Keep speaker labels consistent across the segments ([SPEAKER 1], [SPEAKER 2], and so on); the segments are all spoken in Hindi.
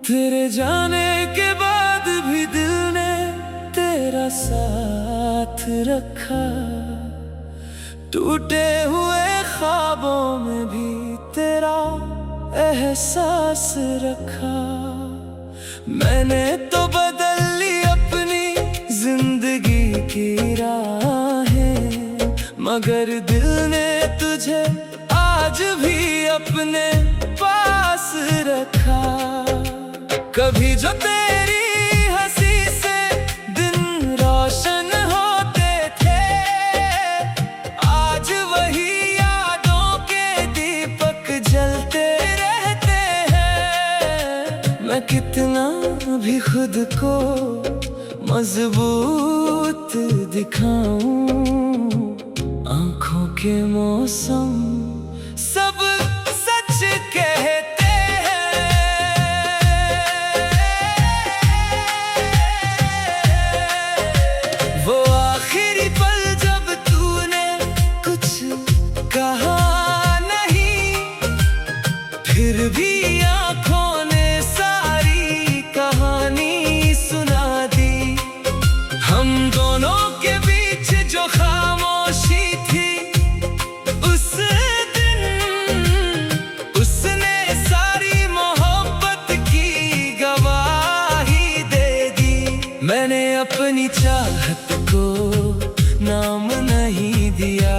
[SPEAKER 1] तेरे जाने के बाद भी दिल ने तेरा साथ रखा, टूटे हुए ख्वाबों में भी तेरा एहसास रखा। मैंने तो बदल ली अपनी जिंदगी की राहें, मगर दिल ने तुझे आज भी अपने पास रखा। कभी जो तेरी हंसी से दिन रोशन होते थे, आज वही यादों के दीपक जलते रहते हैं। मैं कितना भी खुद को मजबूत दिखाऊं, आंखों के मौसम सब सच कहते हैं। वो आखिरी पल जब तूने कुछ कहा नहीं, फिर भी आंखों ने सारी कहानी सुना दी। हम दोनों के बीच जो खामोशी थी, मैंने अपनी चाहत को नाम नहीं दिया,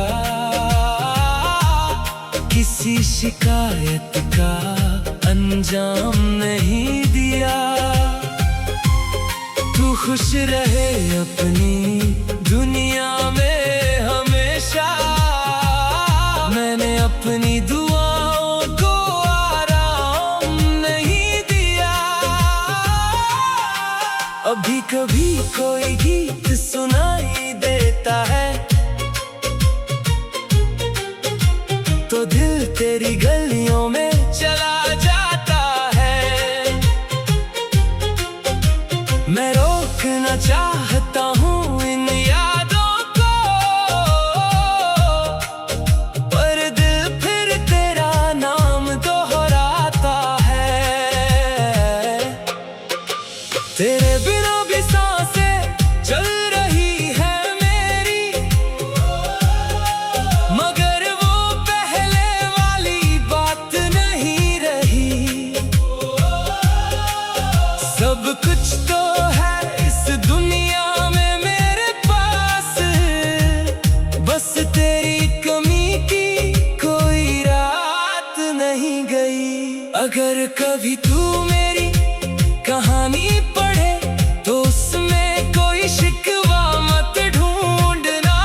[SPEAKER 1] किसी शिकायत का अंजाम नहीं दिया। तू खुश रहे अपनी दुनिया में हमेशा, मैंने अपनी दुआओं को आराम नहीं दिया। अभी कभी कोई गीत सुनाई देता है, तो दिल तेरी गलियों में चला जाता है। मैं रोकना चाहता हूँ इन यादों को, पर दिल फिर तेरा नाम दोहराता है। तेरे बिना भी सांसें चल रही है मेरी, मगर वो पहले वाली बात नहीं रही। सब कुछ तो है इस दुनिया में मेरे पास, बस तेरी कमी की कोई रात नहीं गई। अगर कभी तू मेरी कहानी पढ़े तो उसमें कोई शिकवा मत ढूंढना,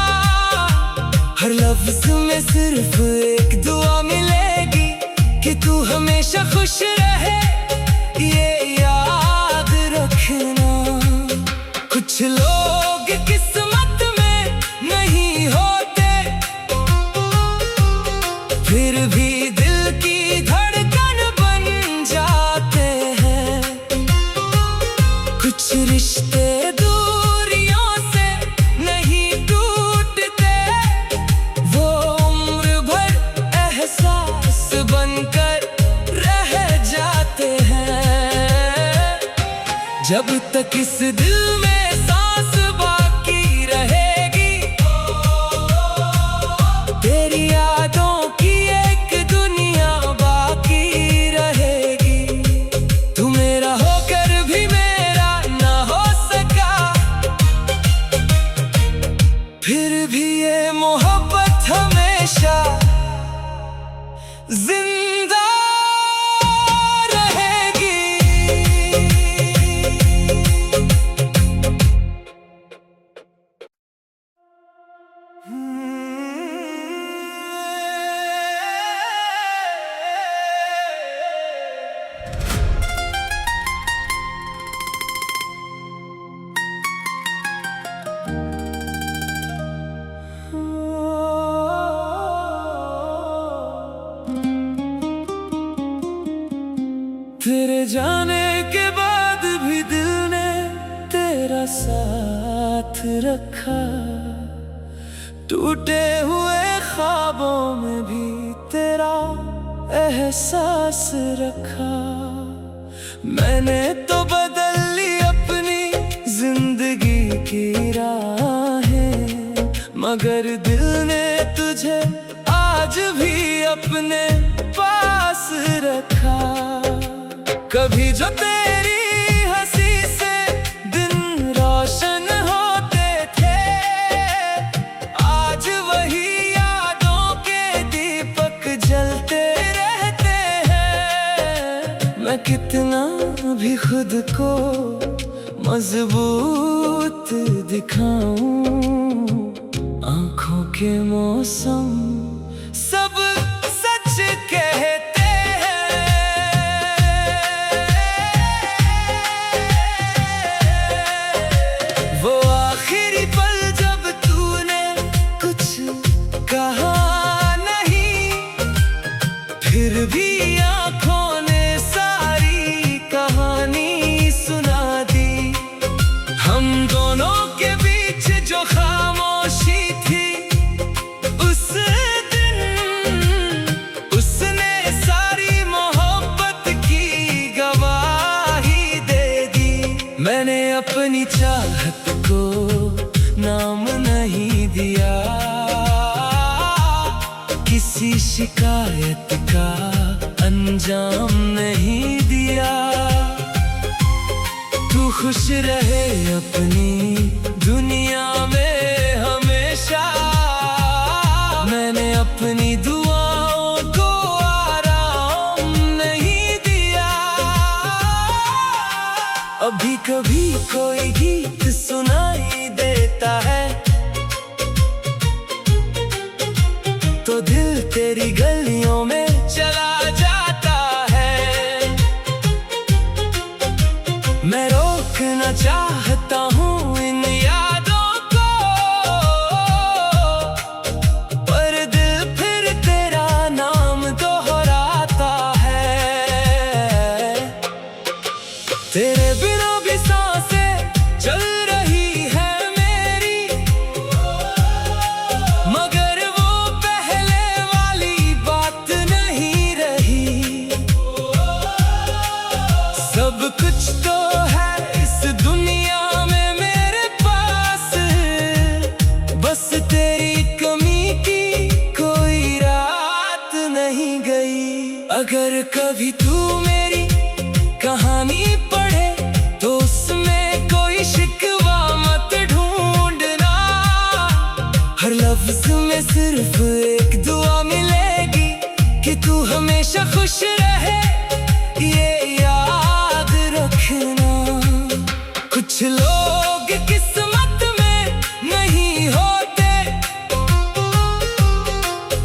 [SPEAKER 1] हर लफ्ज में सिर्फ एक दुआ मिलेगी कि तू हमेशा खुश रहे, ये याद रखना। कुछ लोग किस्मत में नहीं होते, फिर भी दिल की धड़कन बन जाते हैं। कुछ रिश्ते दूरियों से नहीं टूटते, वो उम्र भर एहसास बनकर रह जाते हैं। जब तक इस दिल में सांस बाकी रहेगी, तेरी यादों की एक दुनिया बाकी रहेगी। तू मेरा होकर भी मेरा ना हो सका, फिर भी ये मोहब्बत हमेशा जिंदा रहेगी। तेरे जाने के बाद भी दिल ने तेरा साथ रखा, टूटे हुए ख्वाबों में भी तेरा एहसास रखा। मैंने तो बदल ली अपनी जिंदगी की राहें, मगर दिल ने तुझे आज भी अपने पास रखा। कभी जो तेरी हंसी से दिन रोशन होते थे, आज वही यादों के दीपक जलते रहते हैं। मैं कितना भी खुद को मजबूत दिखाऊं, आंखों के मौसम सब सच कहते हैं। वो आखिरी पल जब तूने कुछ कहा नहीं, फिर भी आंखों ने सारी कहानी सुना दी। हम दोनों के बीच जो खामोशी थी, उस दिन उसने सारी मोहब्बत की गवाही दे दी। मैंने अपनी चाहत को नाम नहीं दिया, किसी शिकायत का अंजाम नहीं दिया। तू खुश रहे अपनी दुनिया में हमेशा, मैंने अपनी दुआओं को आराम नहीं दिया। अभी कभी कोई गीत सुनाई देता है, तो दिल तेरी गलियों में चला जाता है। मैं रोकना चाहता हूँ इन यादों को, पर दिल फिर तेरा नाम दोहराता है। तेरे बिना भी सांसें चल रही है मेरी, मगर वो पहले वाली बात नहीं रही। सब कुछ तो है इस दुनिया में मेरे पास, बस तेरी कमी की कोई रात नहीं गई। अगर कभी तू मेरी कहानी पढ़े, तो उसमें कोई शिकवा मत ढूंढना। हर लफ्ज में सिर्फ एक दुआ मिलेगी कि तू हमेशा खुश रहे, ये याद रखना। कुछ लोग किस्मत में नहीं होते,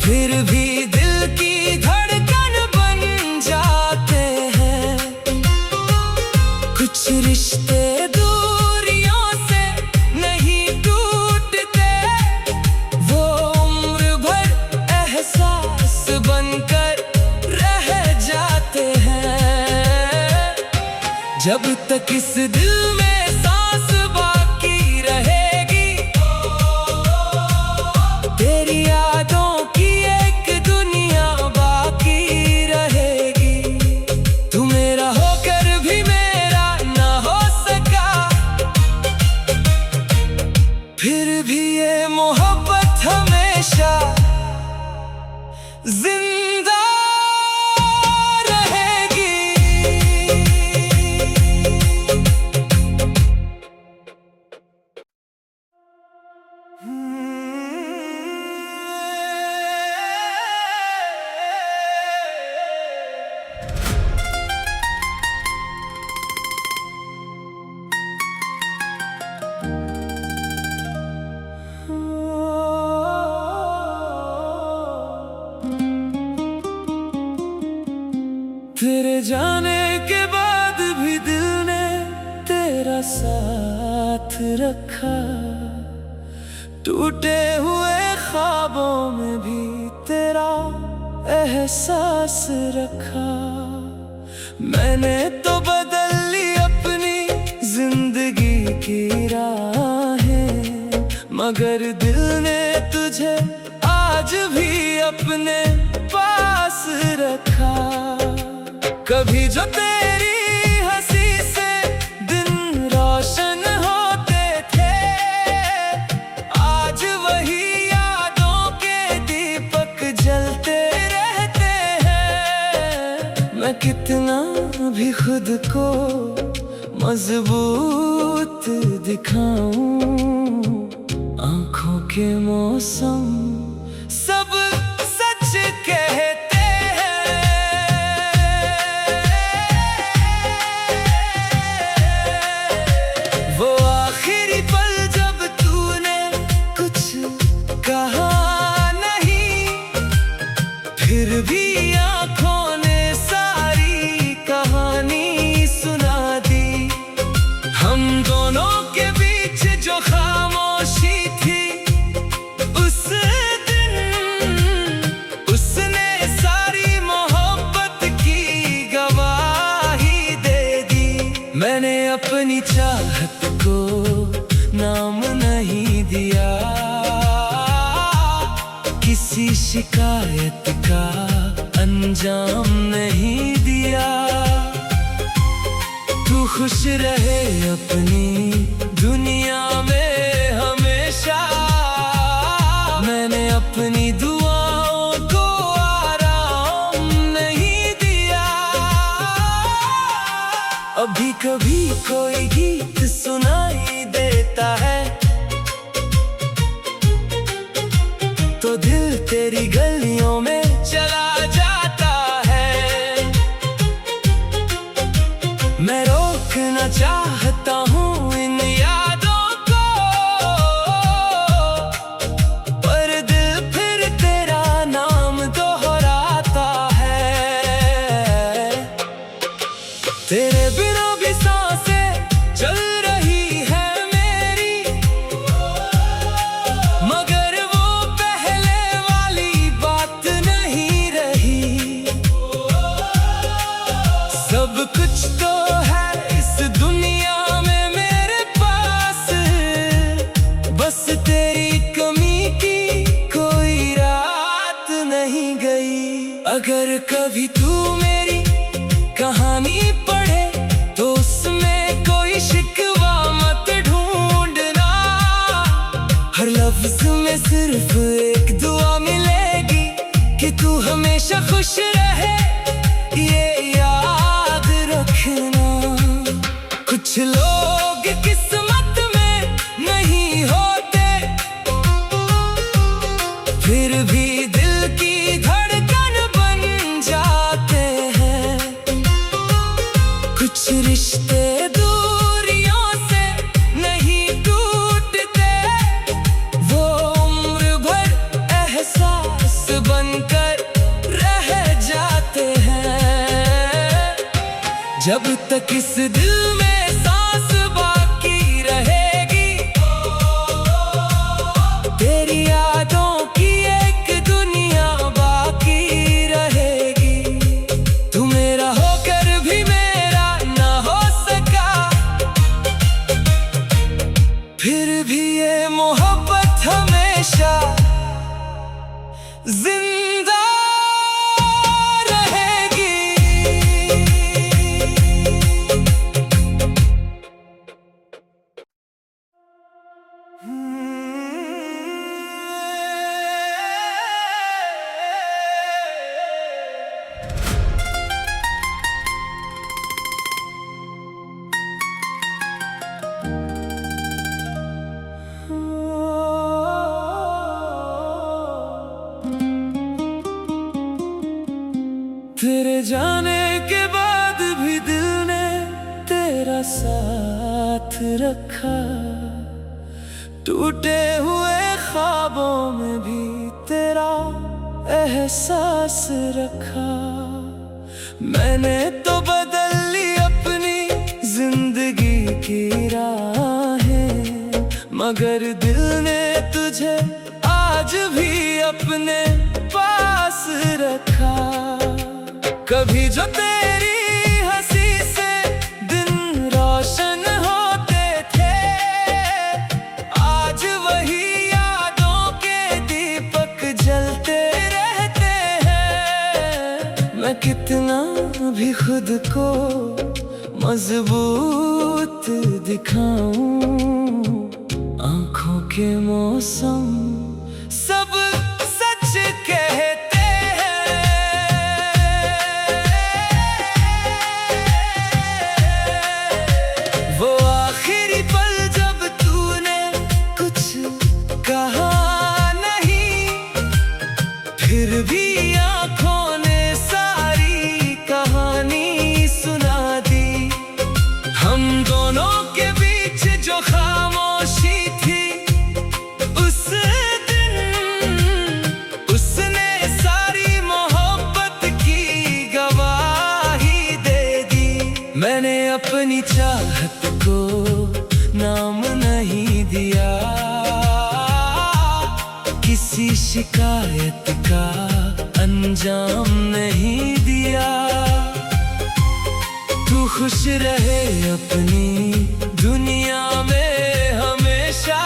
[SPEAKER 1] फिर भी दिल की धड़कन बन जाते हैं। कुछ रिश्ते दूरियों से नहीं टूटते, वो उम्र भर एहसास बनकर रह जाते हैं। जब तक इस दिल में सांस बाकी रहेगी, तेरी यादों की एक दुनिया बाकी रहेगी। तू मेरा होकर भी मेरा ना हो सका, फिर भी ये मोहब्बत हमेशा जिंदा रहेगी। तेरे जाने के बाद भी दिल ने तेरा साथ रखा, टूटे हुए ख्वाबों में भी तेरा एहसास रखा। मैंने तो बदल ली अपनी जिंदगी की राहें, मगर दिल ने तुझे आज भी अपने पास रखा। कभी जो तेरी कितना भी खुद को मजबूत दिखाऊं, आंखों के मौसम सब सच कहते हैं। वो आखिरी पल जब तूने कुछ कहा नहीं, फिर भी आंखों ने सारी कहानी सुना दी। हम दोनों के बीच जो खामोशी थी उस दिन, उसने सारी मोहब्बत की गवाही दे दी। मैंने अपनी चाहत को नाम नहीं दिया, किसी शिकायत का अंजाम नहीं दिया। तू खुश रहे अपनी दुनिया में हमेशा, मैंने अपनी दुआओं को आराम नहीं दिया। अभी कभी कोई गीत सुनाई देता है तो दिल तेरी गलियों में चला जाता है। मैं रोकना चाहता हूँ इन यादों को, पर दिल फिर तेरा नाम दोहराता है। तेरे बिना भी सांसें चल रही है मेरी, मगर वो पहले वाली बात नहीं रही। सब कुछ तो है इस दुनिया में मेरे पास, बस तेरी कमी की कोई रात नहीं गई। अगर कभी तू मेरी कहानी पढ़े तो उसमें कोई शिकवा मत ढूंढना, हर लफ्ज में सिर्फ एक दुआ मिलेगी कि तू हमेशा खुश रहे, ये याद रखना। कुछ लोग किस्मत में नहीं होते, फिर भी दिल की धड़कन बन जाते हैं। कुछ रिश्ते दूरियों से नहीं टूटते, वो उम्र भर एहसास बनकर रह जाते हैं। जब तक इस दिल में सांस बाकी रहेगी, तेरी यादों की एक दुनिया बाकी रहेगी। तू मेरा होकर भी मेरा ना हो सका, फिर भी ये मोहब्बत हमेशा जिंदा रहेगी। तेरे जाने के बाद भी दिल ने तेरा साथ रखा, टूटे हुए ख्वाबों में भी तेरा एहसास रखा। मैंने तो बदल ली अपनी जिंदगी की राहें, मगर दिल ने तुझे आज भी अपने पास रखा। कभी जो तेरी हंसी से दिन रोशन होते थे, आज वही यादों के दीपक जलते रहते हैं। मैं कितना भी खुद को मजबूत दिखाऊं, आंखों के मौसम सब सच कहते हैं। चाहत को नाम नहीं दिया, किसी शिकायत का अंजाम नहीं दिया। तू खुश रहे अपनी दुनिया में हमेशा,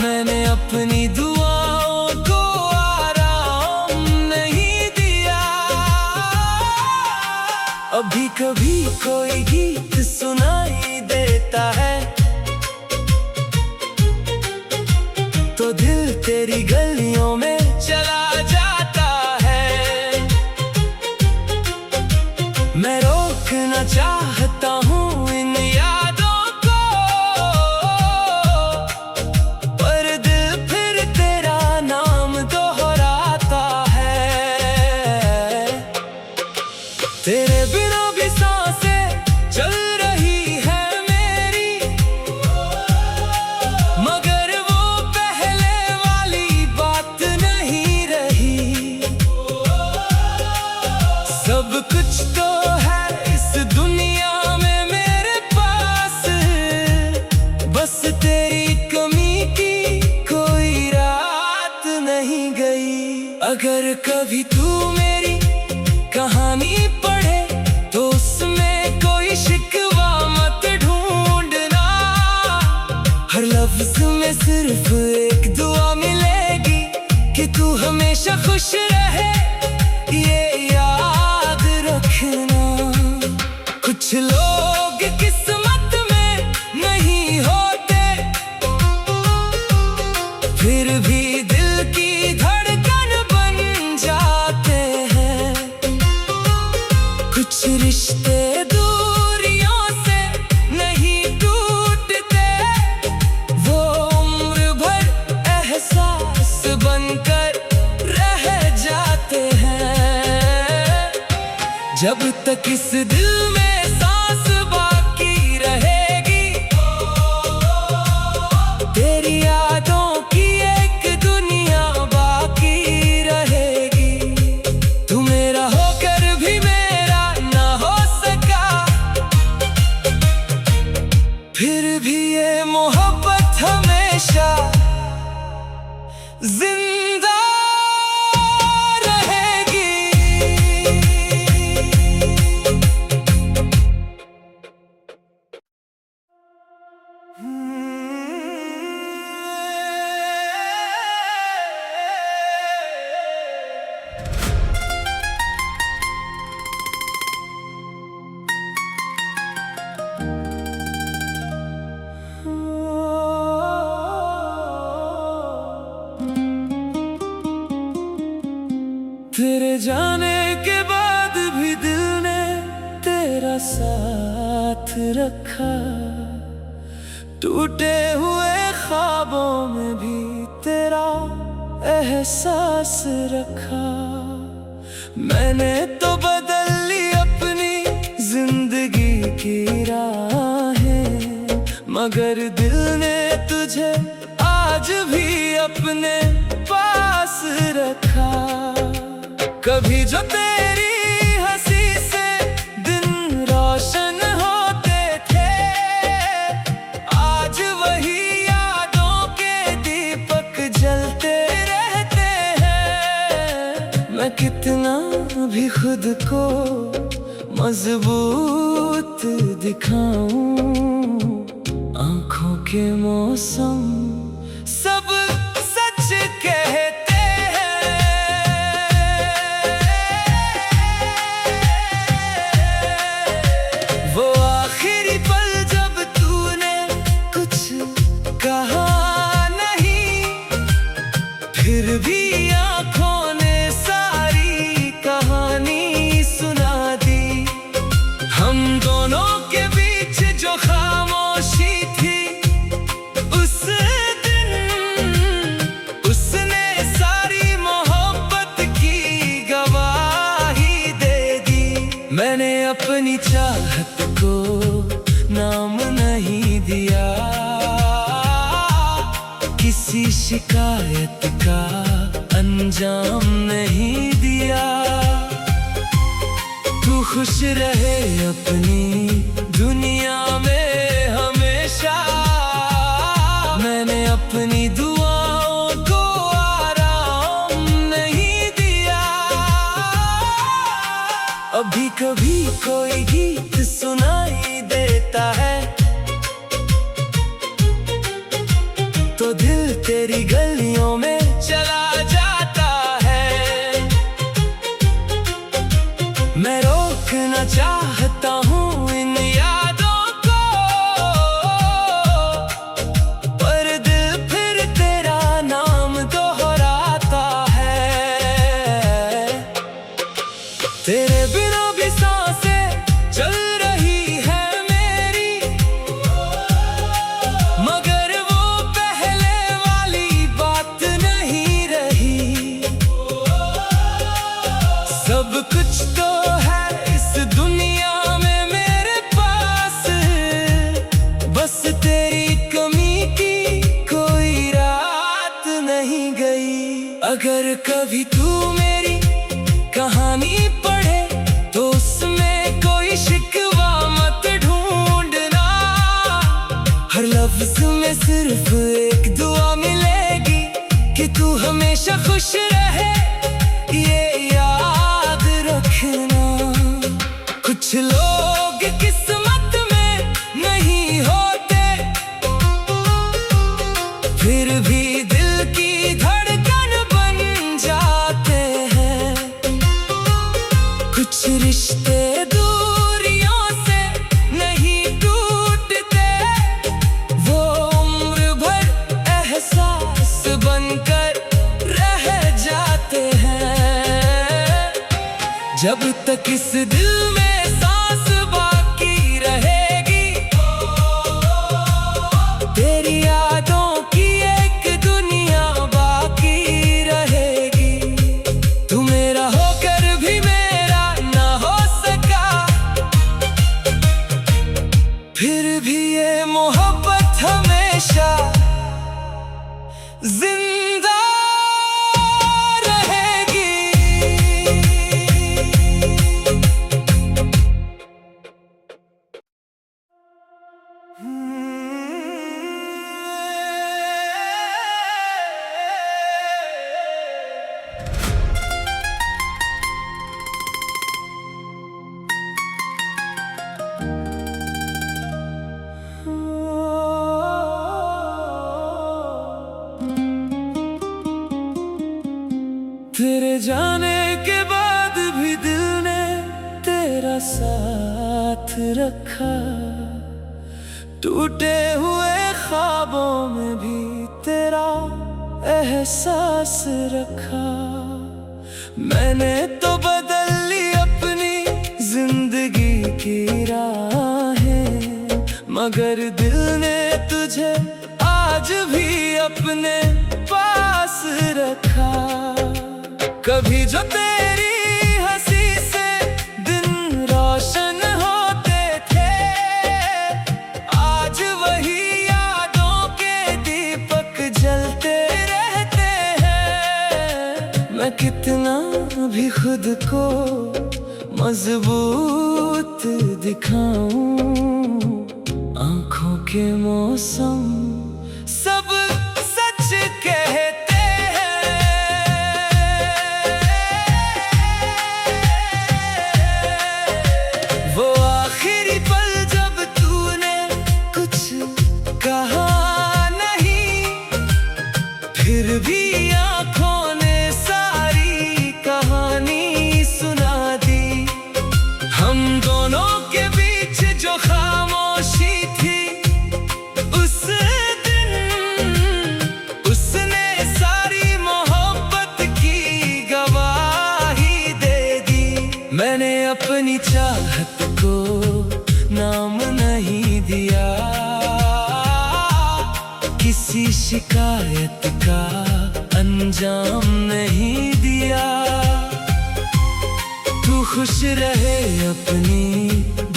[SPEAKER 1] मैंने अपनी दुआओं को आराम नहीं दिया। अभी कभी कोई गीत सुनाई देता है तो दिल तेरी गलियों में चला जाता है। मैं रोकना चाहता हूँ इन यादों को, पर दिल फिर तेरा नाम दोहराता है। तेरे बिना भी सांसें चल रही है मेरी, मगर वो पहले वाली बात नहीं रही। सब कुछ तो है इस दुनिया में मेरे पास, बस तेरी कमी की कोई रात नहीं गई। अगर कभी तू मेरी कहानी पढ़े तो उसमें कोई शिकवा मत ढूंढना, हर लफ्ज में सिर्फ एक दुआ मिलेगी कि तू हमेशा खुश रहे, ये याद रखना। कुछ लोग किस्मत में नहीं होते, फिर भी दिल की धड़कन बन जाते हैं। कुछ रिश्ते दूरियों से नहीं टूटते, वो उम्र भर एहसास बनकर रह जाते हैं। जब तक इस दिल में सांस बाकी रहेगी, तेरी यादों की एक दुनिया बाकी रहेगी। तू मेरा होकर भी मेरा ना हो सका, फिर भी ये मोहब्बत हमेशा जिंदा रहेगी। तेरे जाने के बाद भी दिल ने तेरा साथ रखा, टूटे हुए ख्वाबों में भी तेरा एहसास रखा। मैंने तो बदल ली अपनी जिंदगी की राहें, मगर दिल ने तुझे आज भी अपने पास रखा। कभी जो तेरी हंसी से दिन रोशन होते थे, आज वही यादों के दीपक जलते रहते हैं। मैं कितना भी खुद को मजबूत दिखाऊं, आंखों के मौसम सब सच कहते। वो आखिरी पल जब तूने कुछ कहा नहीं, फिर भी आंखों ने सारी कहानी सुना दी। हम दोनों के बीच जो खामोशी थी उस दिन, उसने सारी मोहब्बत की गवाही दे दी। मैंने अपनी चाहत को नाम नहीं दिया, किसी शिकायत का अंजाम नहीं दिया। तू खुश रहे अपनी दुनिया में हमेशा मैंने अपनी दुआओं को आराम नहीं दिया। अभी कभी कोई गीत सुनाई देता है तो दिल तेरी गलियों में चला जाता है। मैं रोकना चाहता हूँ इन यादों को, पर दिल फिर तेरा नाम दोहराता है। तेरे बिना भी सांसें चल रही है मेरी, मगर वो पहले वाली बात नहीं रही। सब कुछ तो है इस दुनिया में मेरे पास, बस तेरी कमी की कोई रात नहीं गई। अगर कभी तू मेरी कहानी पढ़े तो उसमें कोई शिकवा मत ढूंढना। हर लफ्ज में सिर्फ एक दुआ मिलेगी कि तू हमेशा खुश रहे, ये याद रखना। कुछ लोग किस्मत में नहीं होते, फिर भी दिल की धड़कन बन जाते हैं। कुछ रिश्ते दूरियों से नहीं टूटते, वो उम्र भर एहसास बनकर रह जाते हैं। जब तक इस दिल में सांस बाकी रहेगी, तेरी यादों की एक दुनिया बाकी रहेगी। तू मेरा होकर भी मेरा ना हो सका, फिर भी ये मोहब्बत हमेशा जिंदा रहेगी। तेरे जाने के बाद भी दिल ने तेरा साथ रखा, टूटे हुए ख्वाबों में भी तेरा एहसास रखा। मैंने तो बदल ली अपनी जिंदगी की राहें, मगर दिल ने तुझे आज भी अपने पास रखा। कभी जो तेरी हंसी से दिन रोशन होते थे, आज वही यादों के दीपक जलते रहते हैं। मैं कितना भी खुद को मजबूत दिखाऊं, आंखों के मौसम सब सच कहते फिर भी आँखों ने सारी कहानी सुना दी। हम दोनों के बीच जो खामोशी थी, उस दिन उसने सारी मोहब्बत की गवाही दे दी। मैंने अपनी चाहत को नाम नहीं दिया, किसी शिकायत का अंजाम नहीं दिया। तू खुश रहे अपनी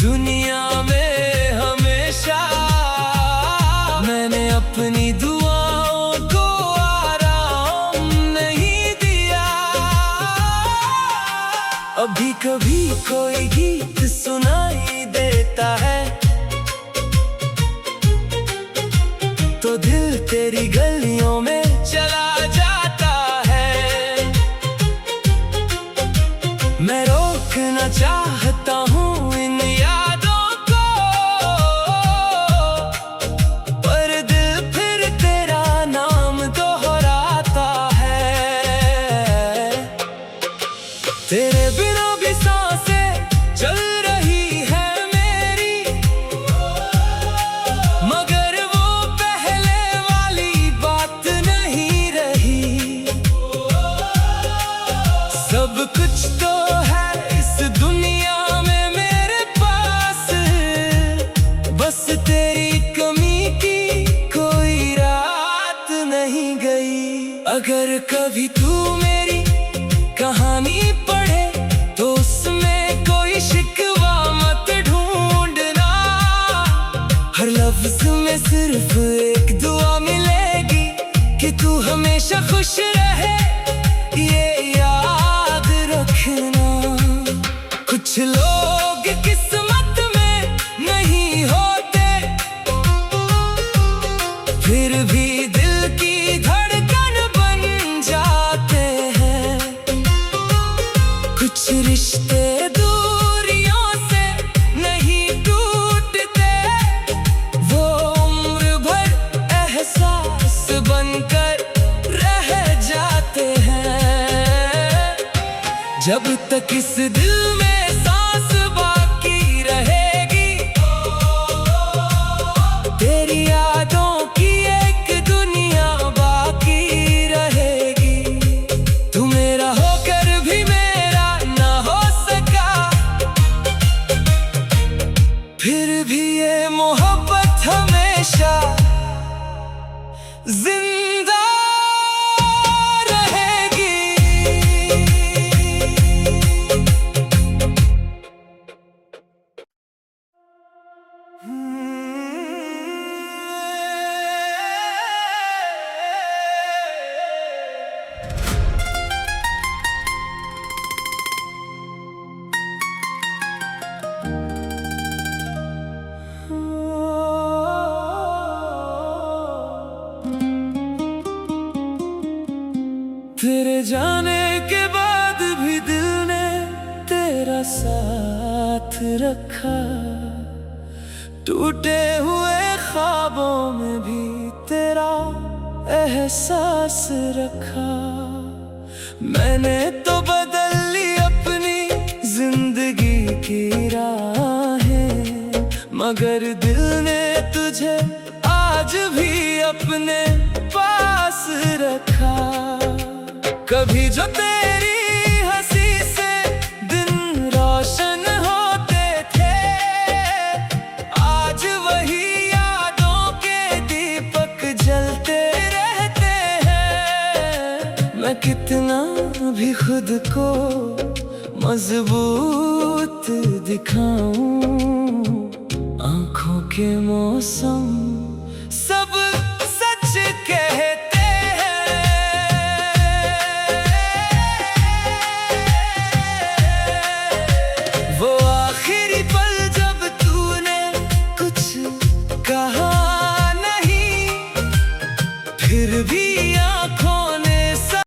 [SPEAKER 1] दुनिया में हमेशा, मैंने अपनी दुआओं को आराम नहीं दिया। अभी कभी कोई गीत सुनाई देता है तेरी गलियों में चला जाता है। मैं रोकना चाहता हूँ इन यादों को, पर दिल फिर तेरा नाम दोहराता है। तेरे बिना भी सांसें चल रही है मेरी, मगर वो पहले वाली बात नहीं रही। सब कुछ तो है इस दुनिया में मेरे पास, बस तेरी कमी की कोई रात नहीं गई। अगर कभी तू मेरी कहानी पढ़े तो उसमें कोई शिकवा मत ढूंढना। हर लफ्ज में सिर्फ एक दुआ मिलेगी कि तू हमेशा खुश रहे, ये याद रखना। कुछ लोग किस्मत में नहीं होते, फिर भी दिल की धड़कन बन जाते हैं। कुछ रिश्ते दूरियों से नहीं टूटते, वो उम्र भर एहसास बनकर रह जाते हैं। जब तक इस दिल में सांस बाकी रहेगी, तेरी यादों की एक दुनिया बाकी रहेगी। तू मेरा होकर भी मेरा ना हो सका, फिर भी ये मोहब्बत हमेशा जिंदा रहेगी। तेरे जाने के बाद भी दिल ने तेरा साथ रखा, टूटे हुए ख्वाबों में भी तेरा एहसास रखा। मैंने तो बदल ली अपनी जिंदगी की राहें, मगर दिल ने तुझे आज भी अपने पास रखा। कभी जो तेरी हंसी से दिन रोशन होते थे, आज वही यादों के दीपक जलते रहते हैं। मैं कितना भी खुद को मजबूत दिखाऊं, आंखों के मौसम